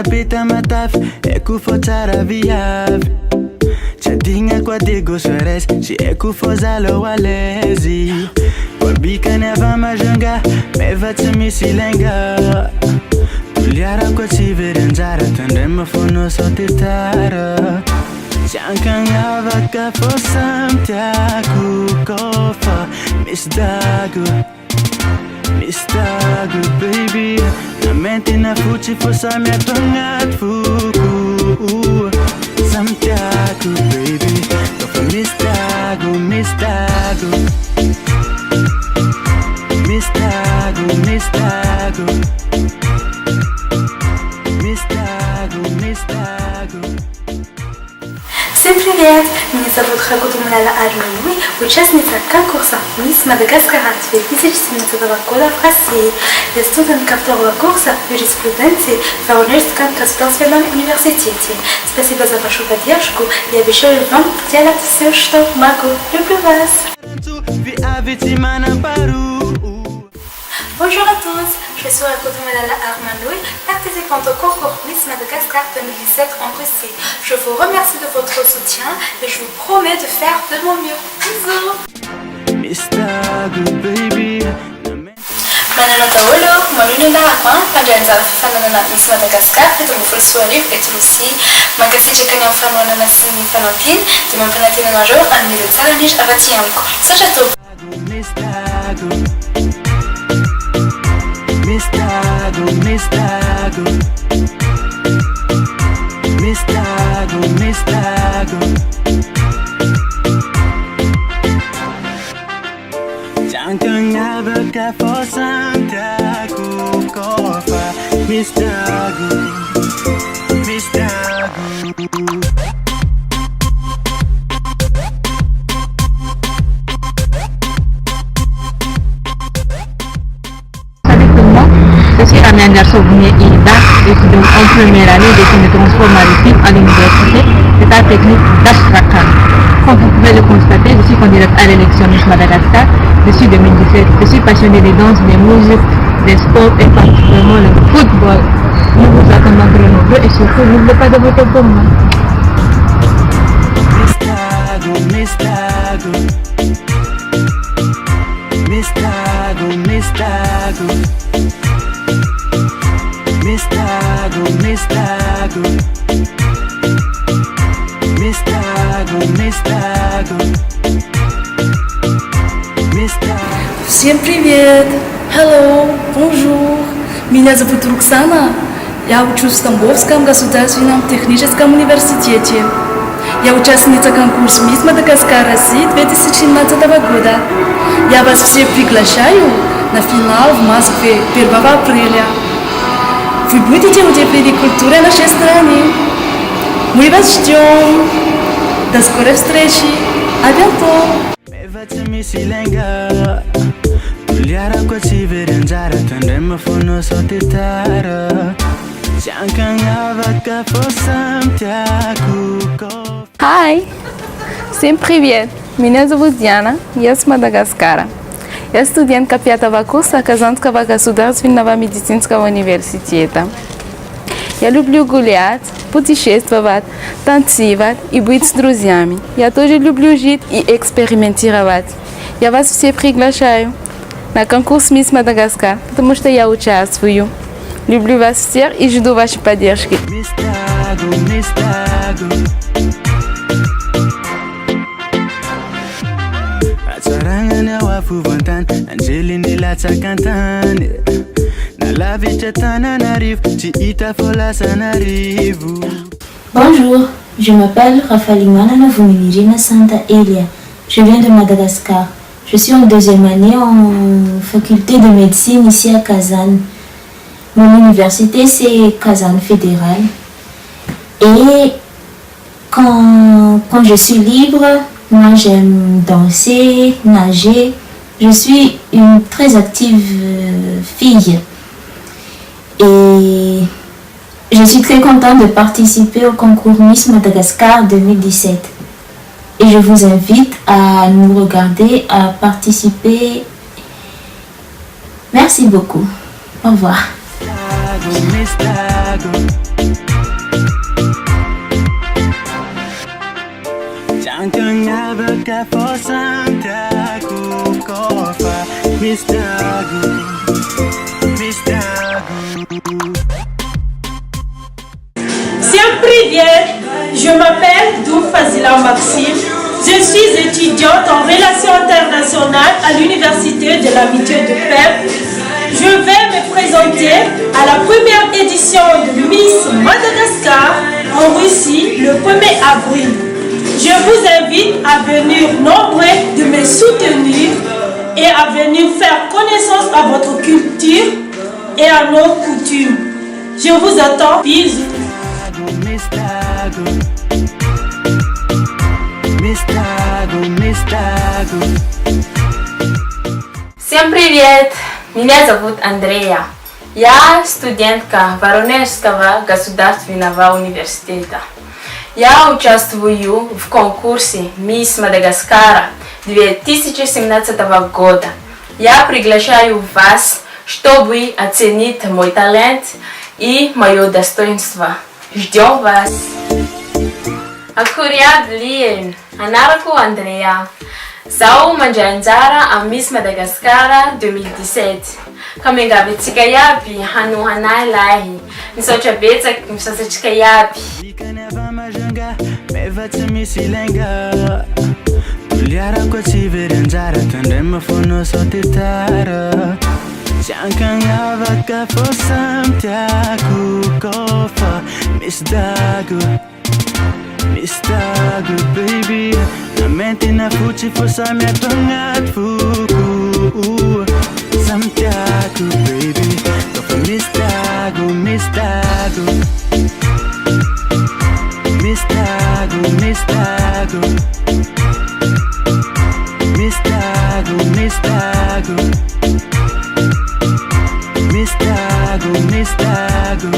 Tarapeta matafy eko fô tsara viavy tsy adigna koa de gosores tsy eko fô zalo à l'aise wabikany ava majunga meva tsy misy lenga tuliara koa tsy very anjara tandrema fono saute tara Ciancanavaka fô samy tiako kofa misy dago baby na mente na fotsy fô samy atao agnaty foko samy tiako baby kofa misy dago misy dago misy dago misy dago misy dago misy dago. Всем привет! Меня зовут Хагудумляля Армануи, участница конкурса «Мисс Мадагаскара» 2017 года в России. Я студентка второго курса юриспруденции в Воронежском государственном университете. Спасибо за вашу поддержку и обещаю вам делать все, что могу. Люблю вас! Bonjour à tous, je suis Hagudumляля Armanoui, participante au concours Miss Madagascar 2017 en Russie. Je vous remercie de votre soutien et je vous promets de faire de mon mieux. Bisous! Manana daholo, manonona ama mandrianjara fifananana Miss Madagascar eto amin'ny folo sy roa arivo eto Rosia. Mankasitraka ny amin'ny fanohanana sy ny fanampiana dia mampianatena anareo amin'ny ireo tsara indrindra afa-tsy amiko. Misaotra tompoko! Miss Dago, Miss Dago, Miss Dago, Miss Dago. Ciancanavaka fô samy tiako kofa Miss Dago, Miss Dago. Je suis Amanda Souvenier Ida, étudiante en première année d'études de transport maritime à l'université d'état technique d'Astrakhan. Comme vous pouvez le constater, je suis candidate à l'élection Miss Madagascar depuis 2017. Je suis passionnée des danses, des musiques, des sports et particulièrement le football. Nous vous attendons très nombreux et surtout n'oubliez pas de voter pour moi. Miss Dago, Miss Dago, Miss Dago. Miss Dago, Miss Dago, Miss Dago, Miss Dago, Miss Dago. Всем привет! Hello! Bonjour! Меня зовут Роксана. Я учусь в Тамбовском государственном техническом университете. Я участница конкурса «Мисс Мадагаскар России» 2017 года. Я вас всех приглашаю на финал в Москве 1 апреля. Вы будете удивлены культурой нашей страны. Мы вас ждем. До скорой встречи. À bientôt. Hi! Всем привет! Меня зовут Диана, я с Мадагаскара. Я студентка 5-го курса Казанского государственного медицинского университета. Я люблю гулять, путешествовать, танцевать и быть с друзьями. Я тоже люблю жить и экспериментировать. Я вас все приглашаю на конкурс Мисс Мадагаскар, потому что я участвую. Люблю вас всех и жду вашей поддержки. Bonjour, je m'appelle Rafalimana Navuminirina Santa Elia. Je viens de Madagascar. Je suis en deuxième année en faculté de médecine ici à Kazan. Mon université c'est Kazan Fédéral. Et quand je suis libre, moi j'aime danser, nager. Je suis une très active fille. Et je suis très contente de participer au concours Miss Madagascar 2017. Et je vous invite à nous regarder, à participer. Merci beaucoup. Au revoir. Siangkangabaka fosantaku kofa Mistagu Всем привет! Je m'appelle Douf Fazila Maxime. Je suis étudiante en relations internationales à l'Université de l'Amitié de PEP. Je vais me présenter à la première édition de Miss Madagascar en Russie le 1er avril. Je vous invite à venir nombreux de me soutenir et à venir faire connaissance à votre culture et à nos coutumes. Je vous attends. Bisous. Всем привет! Меня зовут Андрея. Я студентка Воронежского государственного университета. Я участвую в конкурсе «Мисс Мадагаскара» 2017 года. Я приглашаю вас, чтобы оценить мой талант и мое достоинство. Ждем вас! Акурят Лиен, Анараку Андрея. Sou manjanjara a Miss Madagascar 2017. Kami gabetika yapi hanu hanai lahi. Nisocha betsa misasatika yapi. Ikaneva majanga mevatsy misy lenga. Tuliara kwa tsy very anjara tandrema fono sao tetara. Siankagnavaka fo samy tiako kofa misy dago. Mistago baby Namente na futi fo samy ato agnaty foko Samy tiako baby Kofa mistago Mistago Mistago Mistago Mistago Mistago Mistago Mistago